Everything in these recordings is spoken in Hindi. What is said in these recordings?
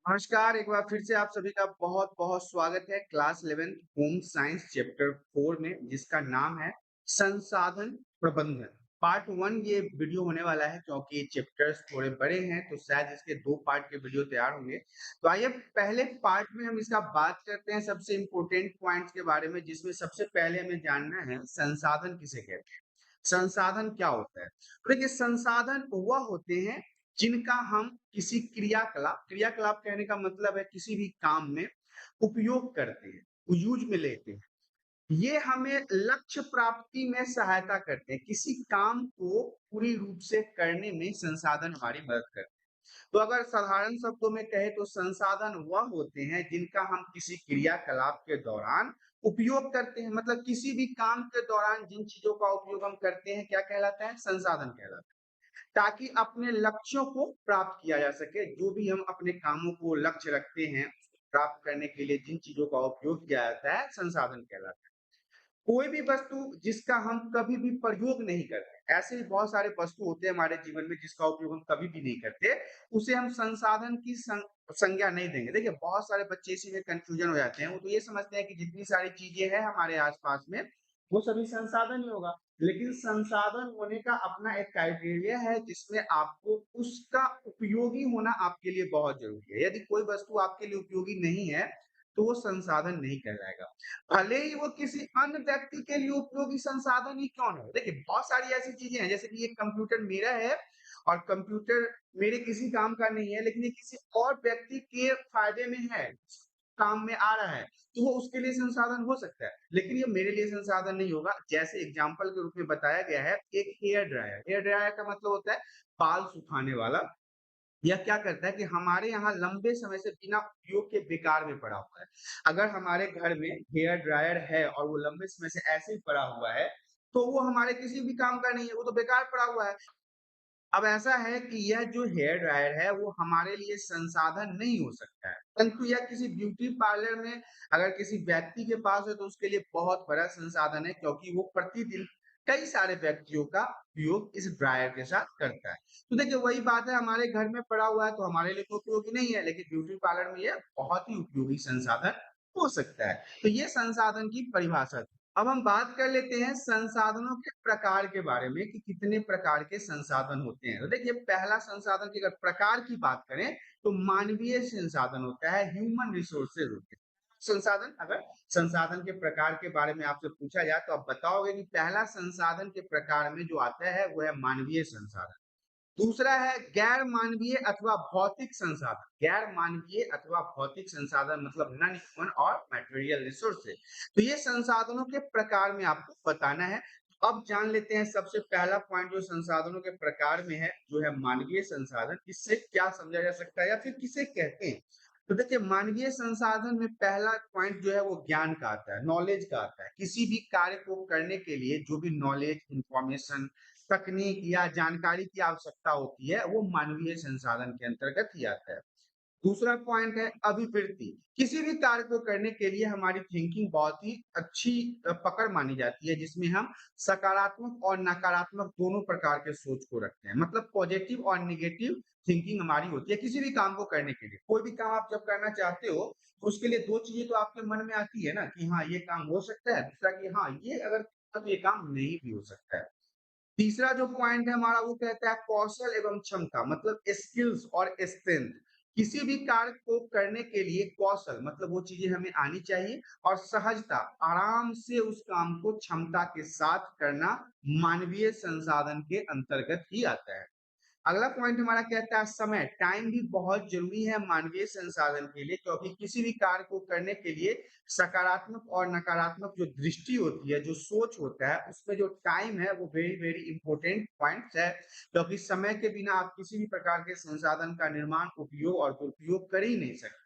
नमस्कार, एक बार फिर से आप सभी का बहुत-बहुत स्वागत है class 11th home science chapter 4 में जिसका नाम है संसाधन प्रबंधन। पार्ट 1 ये वीडियो होने वाला है क्योंकि चैप्टर्स थोड़े बड़े हैं तो शायद इसके 2 पार्ट के वीडियो तैयार होंगे। तो आइए पहले पार्ट में हम इसका बात करते हैं सबसे इम्पोर्टेंट पॉइंट्स के बारे में जिसमें सबसे पहले हमें जानना है संसाधन किसे कहते हैं? संसाधन क्या होता है? तो देखिए संसाधन वह होते हैं जिनका हम किसी क्रियाकलाप कहने का मतलब है किसी भी काम में उपयोग करते हैं, यूज में लेते हैं। ये हमें लक्ष्य प्राप्ति में सहायता करते हैं, किसी काम को पूरी रूप से करने में संसाधन हमारी मदद करते हैं। तो अगर साधारण शब्दों में कहें तो संसाधन वह होते हैं जिनका हम किसी क्रियाकलाप के दौरान उपयोग करते हैं, मतलब किसी भी काम के दौरान जिन चीजों का उपयोग हम करते हैं क्या कहलाता है? संसाधन कहलाता है। ताकि अपने लक्ष्यों को प्राप्त किया जा सके, जो भी हम अपने कामों को लक्ष्य रखते हैं, प्राप्त करने के लिए जिन चीजों का उपयोग किया जाता है, संसाधन कहलाता है। कोई भी वस्तु जिसका हम कभी भी प्रयोग नहीं करते, ऐसे ही बहुत सारे वस्तु होते हैं हमारे जीवन में जिसका उपयोग हम कभी भी नहीं करते, उसे हम संसाधन की संज्ञा नहीं देंगे। देखिए बहुत सारे बच्चे इसी में कंफ्यूजन हो जाते हैं, वो तो ये समझते हैं कि जितनी सारी चीजें हैं हमारे आसपास में वो सभी संसाधन ही होगा, लेकिन संसाधन होने का अपना एक क्राइटेरिया है जिसमें आपको उसका उपयोगी होना आपके लिए बहुत जरूरी है। यदि कोई वस्तु आपके लिए उपयोगी नहीं है तो वो संसाधन नहीं कहलाएगा, भले ही वो किसी अन्य व्यक्ति के लिए उपयोगी संसाधन ही क्यों ना हो। देखिए बहुत सारी ऐसी चीजें हैं, जैसे कि ये कंप्यूटर मेरा है और कंप्यूटर मेरे किसी काम का नहीं है, लेकिन ये किसी और व्यक्ति के फायदे में है, काम में आ रहा है, तो वो उसके लिए संसाधन हो सकता है, लेकिन ये मेरे लिए संसाधन नहीं होगा। जैसे एग्जाम्पल के रूप में बताया गया है एक हेयर ड्रायर का मतलब होता है बाल सुखाने वाला। यह क्या करता है कि हमारे यहाँ लंबे समय से बिना उपयोग के बेकार में पड़ा हुआ है। अगर हमारे घर में हेयर ड्रायर है और वो लंबे समय से ऐसे ही पड़ा हुआ है, तो वो हमारे किसी भी काम का नहीं है, वो तो बेकार पड़ा हुआ है। अब ऐसा है कि यह जो हेयर ड्रायर है वो हमारे लिए संसाधन नहीं हो सकता है, परंतु यह किसी ब्यूटी पार्लर में अगर किसी व्यक्ति के पास है तो उसके लिए बहुत बड़ा संसाधन है, क्योंकि वो प्रतिदिन कई सारे व्यक्तियों का उपयोग इस ड्रायर के साथ करता है। तो देखिए वही बात है, हमारे घर में पड़ा हुआ है तो हमारे लिए तो उपयोगी नहीं है, लेकिन ब्यूटी पार्लर में यह बहुत ही उपयोगी संसाधन हो सकता है। तो ये संसाधन की परिभाषा थी। अब हम बात कर लेते हैं संसाधनों के प्रकार के बारे में कि कितने प्रकार के संसाधन होते हैं। तो देखिए पहला संसाधन की अगर प्रकार की बात करें तो मानवीय संसाधन होता है, ह्यूमन रिसोर्सेज होते हैं। संसाधन, अगर संसाधन के प्रकार के बारे में आपसे पूछा जाए तो आप बताओगे कि पहला संसाधन के प्रकार में जो आता है वो है मानवीय संसाधन। दूसरा है गैर मानवीय अथवा भौतिक संसाधन। गैर मानवीय अथवा भौतिक संसाधन मतलब नॉन ह्यूमन और मटेरियल रिसोर्सेज। तो ये संसाधनों के प्रकार में आपको बताना है। अब जान लेते हैं सबसे पहला पॉइंट जो संसाधनों के प्रकार में है, जो है मानवीय संसाधन। इससे क्या समझा जा सकता है या फिर किसे कहते हैं? तो देखिए मानवीय संसाधन में पहला पॉइंट जो है वो ज्ञान का आता है, नॉलेज का आता है। किसी भी कार्य को करने के लिए जो भी नॉलेज, इंफॉर्मेशन, तकनीक या जानकारी की आवश्यकता होती है वो मानवीय संसाधन के अंतर्गत ही आता है। दूसरा पॉइंट है अभिवृत्ति। किसी भी कार्य को करने के लिए हमारी थिंकिंग बहुत ही अच्छी पकड़ मानी जाती है, जिसमें हम सकारात्मक और नकारात्मक दोनों प्रकार के सोच को रखते हैं, मतलब पॉजिटिव और निगेटिव थिंकिंग हमारी होती है किसी भी काम को करने के लिए। कोई भी काम आप जब करना चाहते हो तो उसके लिए दो चीजें तो आपके मन में आती है ना, कि हाँ ये काम हो सकता है, दूसरा कि हाँ ये अगर तो ये काम नहीं भी हो सकता है। तीसरा जो पॉइंट है हमारा वो कहता है कौशल एवं क्षमता, मतलब स्किल्स और स्ट्रेंथ। किसी भी कार्य को करने के लिए कौशल मतलब वो चीजें हमें आनी चाहिए, और सहजता, आराम से उस काम को क्षमता के साथ करना मानवीय संसाधन के अंतर्गत ही आता है। अगला पॉइंट हमारा कहता है समय। टाइम भी बहुत जरूरी है मानवीय संसाधन के लिए, क्योंकि किसी भी कार्य को करने के लिए सकारात्मक और नकारात्मक जो दृष्टि होती है, जो सोच होता है, उसमें जो टाइम है वो वेरी वेरी इंपॉर्टेंट पॉइंट है, क्योंकि समय के बिना आप किसी भी प्रकार के संसाधन का निर्माण, उपयोग और दुरुपयोग कर ही नहीं सकते।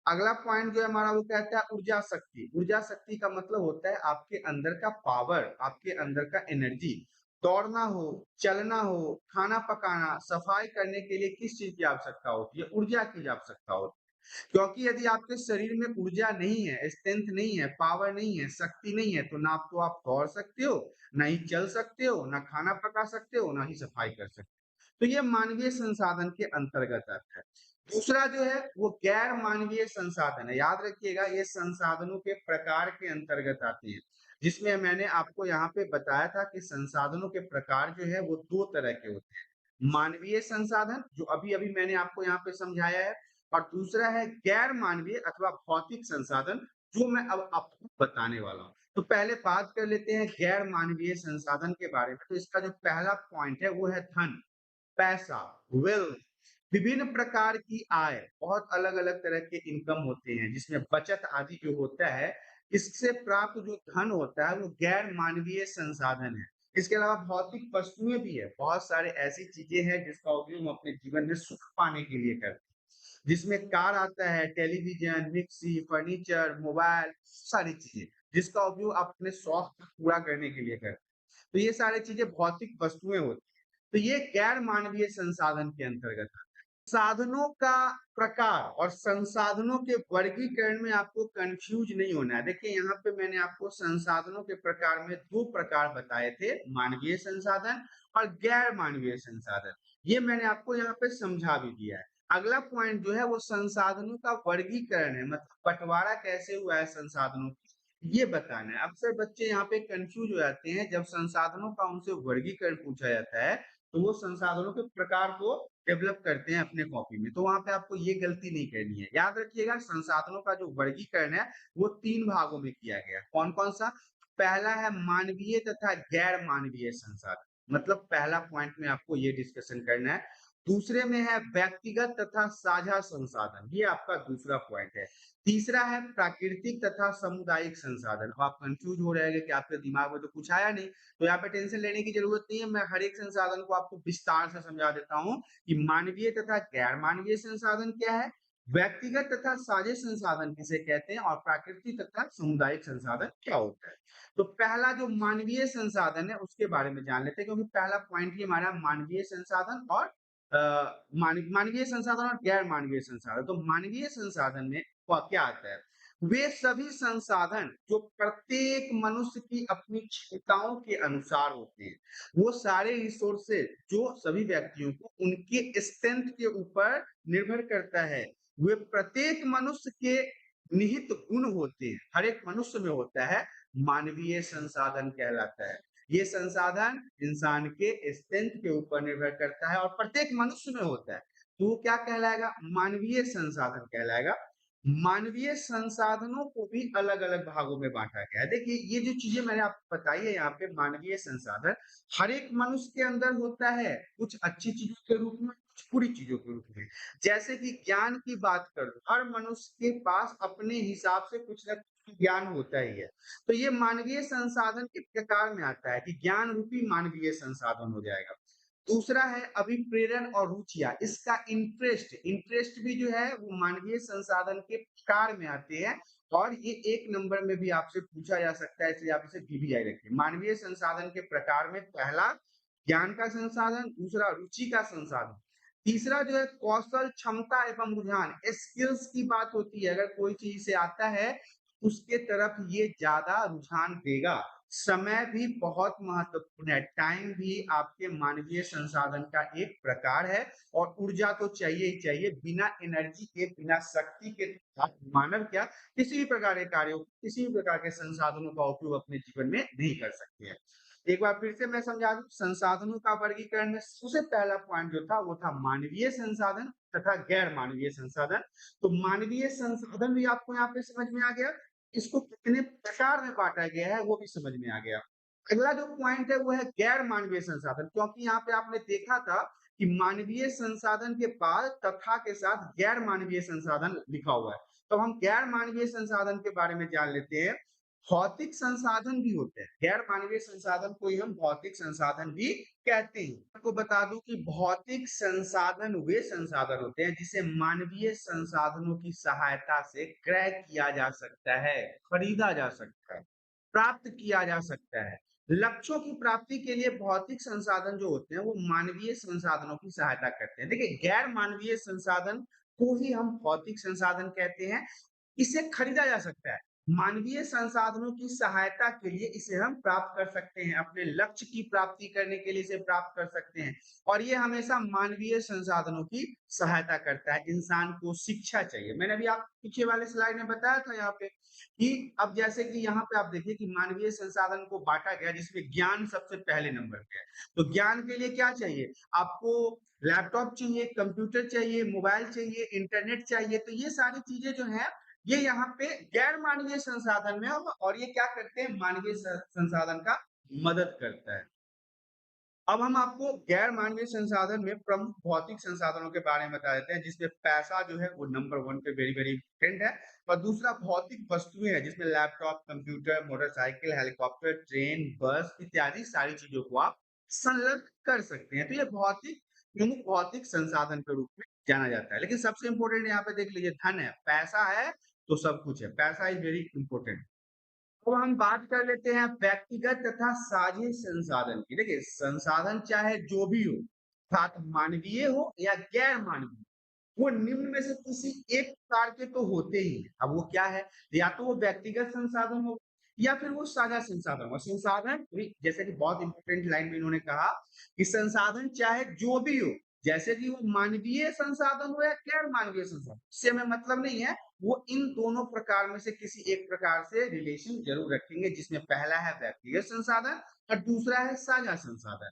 अगला पॉइंट जो है हमारा वो कहता है ऊर्जा शक्ति। ऊर्जा शक्ति का मतलब होता है आपके अंदर का पावर, आपके अंदर का एनर्जी। दौड़ना हो, चलना हो, खाना पकाना, सफाई करने के लिए किस चीज की आवश्यकता होती है? ऊर्जा की आवश्यकता होती है। क्योंकि यदि आपके शरीर में ऊर्जा नहीं है, स्ट्रेंथ नहीं है, पावर नहीं है, शक्ति नहीं है, तो ना तो आप दौड़ सकते हो, ना ही चल सकते हो, ना खाना पका सकते हो, ना ही सफाई कर सकते हो। तो ये मानवीय संसाधन के अंतर्गत आता है। दूसरा जो है वो गैर मानवीय संसाधन है। याद रखिएगा ये संसाधनों के प्रकार के अंतर्गत आती है, जिसमें मैंने आपको यहाँ पे बताया था कि संसाधनों के प्रकार जो है वो 2 तरह के होते हैं। मानवीय संसाधन जो अभी-अभी मैंने आपको यहाँ पे समझाया है और दूसरा है गैर मानवीय अथवा भौतिक संसाधन जो मैं अब आपको बताने वाला हूँ। तो पहले बात कर लेते हैं गैर मानवीय संसाधन के बारे में। तो इसका जो पहला पॉइंट है वो है धन, पैसा, वेल्थ, विभिन्न प्रकार की आय, बहुत अलग-अलग तरह के इनकम होते हैं, जिसमें बचत आदि जो होता है, इससे प्राप्त जो धन होता है, वो गैर मानवीय संसाधन है। इसके अलावा भौतिक वस्तुएँ भी है, बहुत सारे ऐसी चीज़ें हैं जिसका उपयोग हम अपने जीवन में सुख पाने के लिए करते हैं। जिसमें कार आता है, टेलीविज़न, मिक्सी, फर्नीचर, मोबाइल, सारी चीज़ें, जिसका उपयोग आप अपने शौक को पूरा करने के लिए करते हैं। तो ये सारी चीज़ें भौतिक वस्तुएँ होती हैं। तो ये गैर मानवीय संसाधन के अंतर्गत आता है। साधनों का प्रकार और संसाधनों के वर्गीकरण में आपको कन्फ्यूज़ नहीं होना है। देखिए यहाँ पे मैंने आपको संसाधनों के प्रकार में 2 प्रकार बताए थे, मानवीय संसाधन और गैर मानवीय संसाधन। ये मैंने आपको यहाँ पे समझा भी दिया है। अगला पॉइंट जो है वो संसाधनों का वर्गीकरण है, मतलब बँटवारा कैसे हुआ है संसाधनों का, ये बताना है। अक्सर बच्चे यहाँ पे कन्फ्यूज़ हो जाते हैं जब संसाधनों का उनसे वर्गीकरण पूछा जाता है, तो वो संसाधनों के प्रकार को डेवलप करते हैं अपने कॉपी में, तो वहाँ पे आपको ये गलती नहीं करनी है। याद रखिएगा संसाधनों का जो वर्गीकरण है, वो 3 भागों में किया गया है। कौन-कौन सा? पहला है मानवीय तथा गैर मानवीय संसाधन, मतलब पहला पॉइंट में आपको ये डिस्कशन करना है। दूसरे में है व्यक्तिगत तथा साझा संसाधन, ये आपका दूसरा पॉइंट है। तीसरा है प्राकृतिक तथा सामुदायिक संसाधन। अब आप कन्फ्यूज़ हो रहे हैं कि आपके दिमाग में तो कुछ आया नहीं, तो यहाँ पे टेंशन लेने की ज़रूरत नहीं है, मैं हर एक संसाधन को आपको विस्तार से समझा देता हूँ कि मानवीय तथा गैर मानवीय संसाधन क्या है, व्यक्तिगत तथा साझे संसाधन किसे कहते हैं और प्राकृतिक तथा सामुदायिक संसाधन क्या होता है। तो पहला जो मानवीय संसाधन है उसके बारे में जान लेते हैं क्योंकि पहला पॉइंट ही हमारा मानवीय संसाधन और मानवीय संसाधन और गैर मानवीय संसाधन। तो मानवीय संसाधन में क्या आता है? वे सभी संसाधन जो प्रत्येक मनुष्य की अपनी क्षमताओं के अनुसार होते हैं। वो सारे रिसोर्सेज जो सभी व्यक्तियों को उनके स्ट्रेंथ के ऊपर निर्भर करता है। वे प्रत्येक मनुष्य के निहित गुण होते हैं, हर एक मनुष्य में होता है, मानवीय संसाधन कहलाता है। ये संसाधन इंसान के स्ट्रेंथ के ऊपर निर्भर करता है और प्रत्येक मनुष्य में होता है। तो वो क्या कहलाएगा? मानवीय संसाधन कहलाएगा। मानवीय संसाधनों को भी अलग-अलग भागों में बाँटा गया है। देखिए, ये जो चीज़ें मैंने आपको बताई है यहाँ पे मानवीय संसाधन, हर एक मनुष्य के अंदर होता है, कुछ अच्छी चीज़ों के रूप में, कुछ बुरी चीज़ों के रूप में। जैसे कि ज्ञान की बात करूँ, हर मनुष्य के पास अपने हिसाब से कुछ न कुछ ज्ञान होता ही है। तो ये मानवीय संसाधन के प्रकार में आता है कि ज्ञान रूपी मानवीय संसाधन हो जाएगा। दूसरा है अभिप्रेरण और रुचियाँ, इसका इंटरेस्ट भी जो है वो मानवीय संसाधन के प्रकार में आते हैं और ये 1 नंबर में भी आपसे पूछा जा सकता है, इसलिए आप इसे वीवीआई रखिए। मानवीय संसाधन के प्रकार में पहला ज्ञान का संसाधन, दूसरा रुचि का संसाधन, तीसरा जो है कौशल, क्षमता एवं रुझान, स्किल्स की बात होती है, अगर कोई चीज़ से आता है, उसके तरफ ये ज़्यादा रुझान देगा। समय भी बहुत महत्वपूर्ण है, टाइम भी आपके मानवीय संसाधन का एक प्रकार है और ऊर्जा तो चाहिए ही चाहिए, बिना एनर्जी के, बिना शक्ति के आप मानव क्या किसी भी प्रकार के कार्यों, किसी भी प्रकार के संसाधनों का उपयोग अपने जीवन में नहीं कर सकते हैं। एक बार फिर से मैं समझा दूँ, संसाधनों का वर्गीकरण में सबसे पहला पॉइंट जो था, वो था मानवीय संसाधन तथा गैर मानवीय संसाधन। तो मानवीय संसाधन भी आपको यहाँ पे समझ में आ गया, इसको कितने प्रकार में बाँटा गया है वो भी समझ में आ गया। अगला जो पॉइंट है वो है गैर मानवीय संसाधन, क्योंकि यहाँ पे आपने देखा था कि मानवीय संसाधन के बाद तथा के साथ गैर मानवीय संसाधन लिखा हुआ है। तो हम गैर मानवीय संसाधन के बारे में जान लेते हैं। भौतिक संसाधन भी होते हैं, गैर मानवीय संसाधन को ही हम भौतिक संसाधन भी कहते हैं। आपको बता दूं कि भौतिक संसाधन वे संसाधन होते हैं जिसे मानवीय संसाधनों की सहायता से क्रय किया जा सकता है, खरीदा जा सकता है, प्राप्त किया जा सकता है। लक्ष्यों की प्राप्ति के लिए भौतिक संसाधन जो होते हैं वो मानवीय संसाधनों की सहायता करते हैं। देखिए गैर मानवीय संसाधन को ही हम भौतिक संसाधन कहते हैं। इसे खरीदा जा सकता है। मानवीय संसाधनों की सहायता के लिए इसे हम प्राप्त कर सकते हैं, अपने लक्ष्य की प्राप्ति करने के लिए इसे प्राप्त कर सकते हैं। और ये हमेशा मानवीय संसाधनों की सहायता करता है। इंसान को शिक्षा चाहिए। मैंने अभी आप पीछे वाले स्लाइड में बताया था यहाँ पे कि अब जैसे कि यहाँ पे आप देखिए कि मानवीय संसाधन को बांटा गया जिसमें ज्ञान सबसे पहले नंबर पे है। तो ज्ञान के लिए क्या चाहिए? आपको लैपटॉप चाहिए, कंप्यूटर चाहिए, मोबाइल चाहिए, इंटरनेट चाहिए। तो ये सारी चीजें जो है ये यहाँ पे गैर मानवीय संसाधन में और ये क्या करते हैं? मानवीय संसाधन का मदद करता है। अब हम आपको गैर मानवीय संसाधन में प्रमुख भौतिक संसाधनों के बारे में बता देते हैं, जिसमें पैसा जो है वो नंबर 1 पे वेरी वेरी इम्पोर्टेंट है। और दूसरा भौतिक वस्तुएं हैं जिसमें laptop, computer, motorcycle, helicopter, train, बस इत्यादि सारी चीजों को आप संलग्न कर सकते हैं। तो ये भौतिक प्रमुख भौतिक संसाधन के रूप में जाना जाता है। लेकिन सबसे इम्पोर्टेंट यहाँ पे देख लीजिए, धन है, पैसा है तो सब कुछ है। पैसा इज वेरी इंपॉर्टेंट। तो हम बात कर लेते हैं व्यक्तिगत तथा साझे संसाधन की। देखिए संसाधन चाहे जो भी हो, अर्थात मानवीय हो या गैर मानवीय, वो निम्न में से किसी एक प्रकार के तो होते ही हैं। अब वो क्या है? या तो वो व्यक्तिगत संसाधन हो या फिर वो साझा संसाधन हो। संसाधन जैसे कि बहुत इंपॉर्टेंट लाइन में इन्होंने कहा कि संसाधन चाहे जो भी हो, जैसे कि वो मानवीय संसाधन हो या गैर मानवीय संसाधन, इससे हमें मतलब नहीं है। वो इन दोनों प्रकार में से किसी एक प्रकार से रिलेशन जरूर रखेंगे, जिसमें पहला है व्यक्तिगत संसाधन और दूसरा है साझा संसाधन।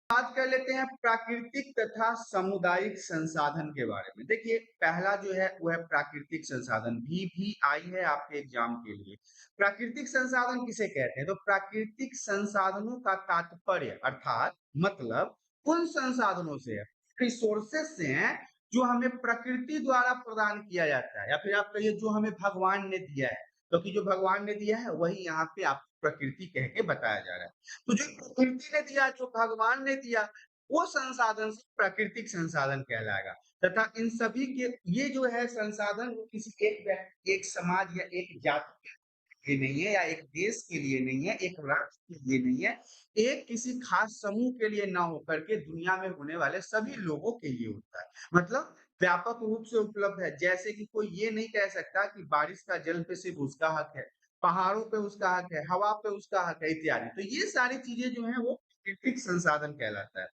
बात कर लेते हैं प्राकृतिक तथा सामुदायिक संसाधन के बारे में। देखिए पहला जो है वो है प्राकृतिक संसाधन। भी आई है आपके एग्जाम के लिए। प्राकृतिक संसाधन किसे कहते हैं? तो प्राकृतिक संसाधनों का तात्पर्य अर्थात मतलब उन संसाधनों से है, रिसोर्सेस से है, जो हमें प्रकृति द्वारा प्रदान किया जाता है, या फिर आप कहिए जो हमें भगवान ने दिया है। क्योंकि जो भगवान ने दिया है वही यहाँ पे आप प्रकृति कह के बताया जा रहा है। तो जो प्रकृति ने दिया, जो भगवान ने दिया, वो संसाधन से प्राकृतिक संसाधन कहलाएगा। तथा इन सभी के ये जो है संसाधन वो किसी एक व्यक्ति, एक समाज या एक जाति के लिए नहीं है, या एक देश के लिए नहीं है, एक राष्ट्र के लिए नहीं है, एक किसी खास समूह के लिए ना होकर के दुनिया में होने वाले सभी लोगों के लिए होता है। मतलब व्यापक रूप से उपलब्ध है। जैसे कि कोई ये नहीं कह सकता कि बारिश का जल पे सिर्फ उसका हक है, पहाड़ों पे उसका हक है, हवा पे उसका हक है इत्यादि। तो ये सारी चीजें जो है वो प्राकृतिक संसाधन कहलाता है।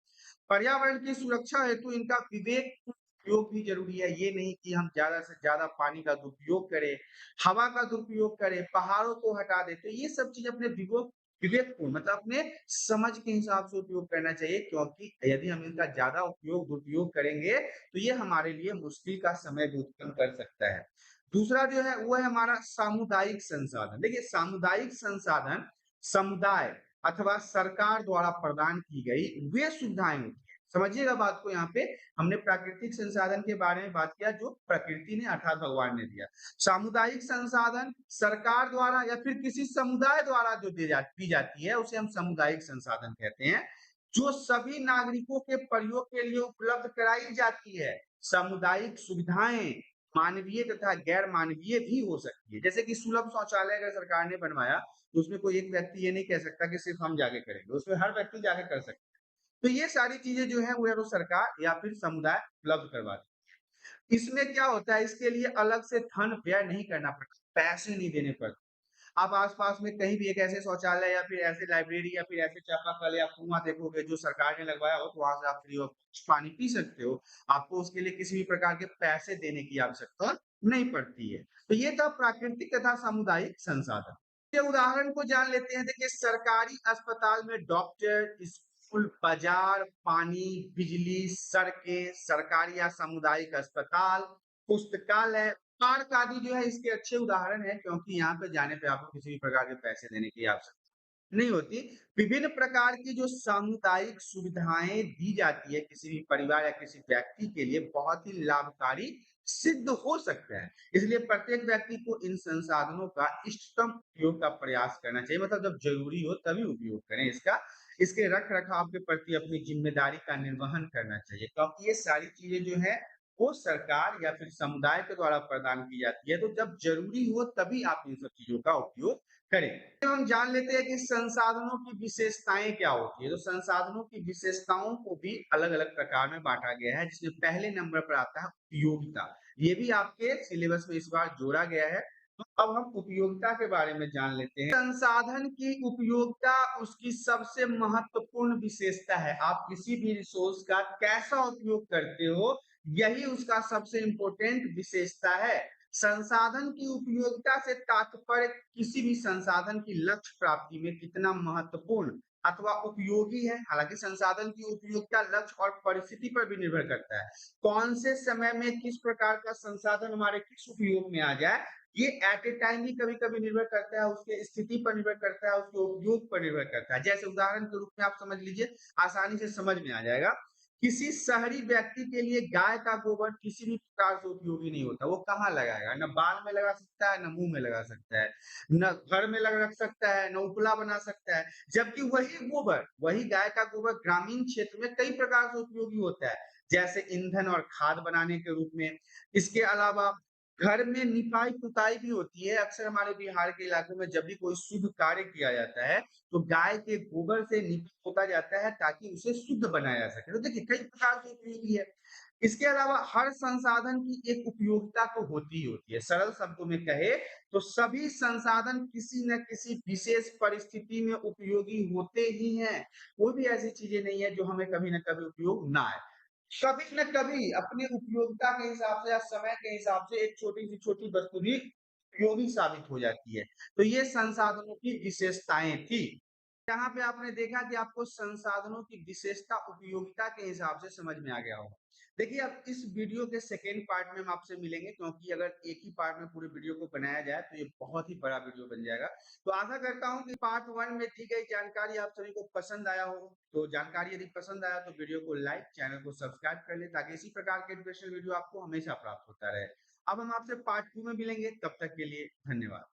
पर्यावरण की सुरक्षा हेतु इनका विवेक उपयोग भी जरूरी है। ये नहीं कि हम ज्यादा से ज्यादा पानी का दुरुपयोग करें, हवा का दुरुपयोग करें, पहाड़ों को हटा दें। तो ये सब चीज अपने विवेकपूर्ण मतलब अपने समझ के हिसाब से उपयोग करना चाहिए, क्योंकि यदि हम इनका ज्यादा उपयोग दुरुपयोग करेंगे तो ये हमारे लिए मुश्किल का समय भी उत्पन्न कर सकता है। दूसरा जो है वो है हमारा सामुदायिक संसाधन। देखिए सामुदायिक संसाधन समुदाय अथवा सरकार द्वारा प्रदान की गई वे सुविधाएं होती हैं। समझिएगा बात को। यहाँ पे हमने प्राकृतिक संसाधन के बारे में बात किया जो प्रकृति ने अर्थात भगवान ने दिया। सामुदायिक संसाधन सरकार द्वारा या फिर किसी समुदाय द्वारा जो दी जाती है उसे हम सामुदायिक संसाधन कहते हैं, जो सभी नागरिकों के प्रयोग के लिए उपलब्ध कराई जाती है। सामुदायिक सुविधाएं मानवीय तथा गैर मानवीय भी हो सकती है। जैसे कि सुलभ शौचालय अगर सरकार ने बनवाया तो उसमें कोई एक व्यक्ति ये नहीं कह सकता कि सिर्फ हम जाके करेंगे, उसमें हर व्यक्ति जाके कर सकता है। तो ये सारी चीजें जो है वो या तो सरकार या फिर समुदाय उपलब्ध करवाती है। इसमें क्या होता है, इसके लिए अलग से धन व्यय नहीं करना पड़ता, पैसे नहीं देने पड़ते। आप आस-पास में कहीं भी एक ऐसे शौचालय या फिर ऐसे लाइब्रेरी या फिर ऐसे चापाकल या कुआँ देखोगे जो सरकार ने लगवाया हो, तो वहाँ से आप फ्री ऑफ कॉस्ट पानी पी सकते हो। आपको उसके लिए किसी भी प्रकार के पैसे देने की आवश्यकता नहीं पड़ती है। तो ये था प्राकृतिक तथा सामुदायिक संसाधन। ये उदाहरण को जान लेते हैं। देखिए सरकारी अस्पताल में डॉक्टर, स्कूल, बाजार, पानी, बिजली, सड़कें, सरकारी या सामुदायिक अस्पताल, पुस्तकालय, पार्क आदि जो है इसके अच्छे उदाहरण हैं, क्योंकि यहाँ पे जाने पे आपको किसी भी प्रकार के पैसे देने की आवश्यकता नहीं होती। विभिन्न प्रकार की जो सामुदायिक सुविधाएं दी जाती है किसी भी परिवार या किसी व्यक्ति के लिए बहुत ही लाभकारी सिद्ध हो सकता है। इसलिए प्रत्येक व्यक्ति को इन संसाधनों का इष्टतम उपयोग का प्रयास करना चाहिए। मतलब जब जरूरी हो तभी उपयोग करें इसका। इसके रख रखाव के प्रति अपनी जिम्मेदारी का निर्वहन करना चाहिए, क्योंकि ये सारी चीजें जो है वो सरकार या फिर समुदाय के द्वारा प्रदान की जाती है। तो जब जरूरी हो तभी आप इन सब चीजों का उपयोग करें। तो हम जान लेते हैं कि संसाधनों की विशेषताएं क्या होती है। तो संसाधनों की विशेषताओं को भी अलग अलग प्रकार में बांटा गया है, जिसमें पहले नंबर पर आता है उपयोगिता। ये भी आपके सिलेबस में इस बार जोड़ा गया है। अब हम उपयोगिता के बारे में जान लेते हैं। संसाधन की उपयोगिता उसकी सबसे महत्वपूर्ण विशेषता है। आप किसी भी रिसोर्स का कैसा उपयोग करते हो, यही उसका सबसे इम्पोर्टेंट विशेषता है। संसाधन की उपयोगिता से तात्पर्य किसी भी संसाधन की लक्ष्य प्राप्ति में कितना महत्वपूर्ण अथवा उपयोगी है। हालांकि संसाधन की उपयोगिता लक्ष्य और परिस्थिति पर भी निर्भर करता है। कौन से समय में किस प्रकार का संसाधन हमारे किस उपयोग में आ जाए, ये एट ए टाइम भी कभी-कभी निर्भर करता है, उसके स्थिति पर निर्भर करता है, उसके उपयोग पर निर्भर करता है। जैसे उदाहरण के रूप में आप समझ लीजिए, आसानी से समझ में आ जाएगा। किसी शहरी व्यक्ति के लिए गाय का गोबर किसी भी प्रकार से उपयोगी नहीं होता। वो कहाँ लगाएगा? ना बाल में लगा सकता है, ना मुँह में लगा सकता है, ना घर में लग रख सकता है, ना उपला बना सकता है। जबकि वही गोबर, वही गाय का गोबर ग्रामीण क्षेत्र में कई प्रकार से उपयोगी होता है। जैसे ईंधन और खाद बनाने के रूप में। इसके अलावा घर में निपाई-पुताई भी होती है। अक्सर हमारे बिहार के इलाकों में जब भी कोई शुभ कार्य किया जाता है, तो गाय के गोबर से पोता जाता है ताकि उसे शुद्ध बनाया जा सके। तो देखिए कई प्रकार से उपयोगी है। इसके अलावा हर संसाधन की एक उपयोगिता तो होती ही होती है। सरल शब्दों में कहे तो सभी संसाधन किसी न किसी विशेष परिस्थिति में उपयोगी होते ही हैं। कोई भी ऐसी चीज़ें नहीं है जो हमें कभी न कभी उपयोग ना आए। कभी न कभी अपनी उपयोगिता के हिसाब से या समय के हिसाब से एक छोटी से छोटी वस्तु भी उपयोगी साबित हो जाती है। तो ये संसाधनों की विशेषताएँ थी। यहाँ पे आपने देखा कि आपको संसाधनों की विशेषता उपयोगिता के हिसाब से समझ में आ गया होगा। देखिए अब इस वीडियो के सेकंड पार्ट में हम आपसे मिलेंगे, क्योंकि अगर एक ही पार्ट में पूरे वीडियो को बनाया जाए तो ये बहुत ही बड़ा वीडियो बन जाएगा। तो आशा करता हूँ कि पार्ट 1 में दी गई जानकारी आप सभी को पसंद आया हो। तो जानकारी यदि पसंद आया तो वीडियो को लाइक, चैनल को सब्सक्राइब कर लें ताकि इसी प्रकार के एजुकेशनल वीडियो आपको हमेशा प्राप्त होता रहे। अब हम आपसे पार्ट 2 में मिलेंगे, तब तक के लिए धन्यवाद।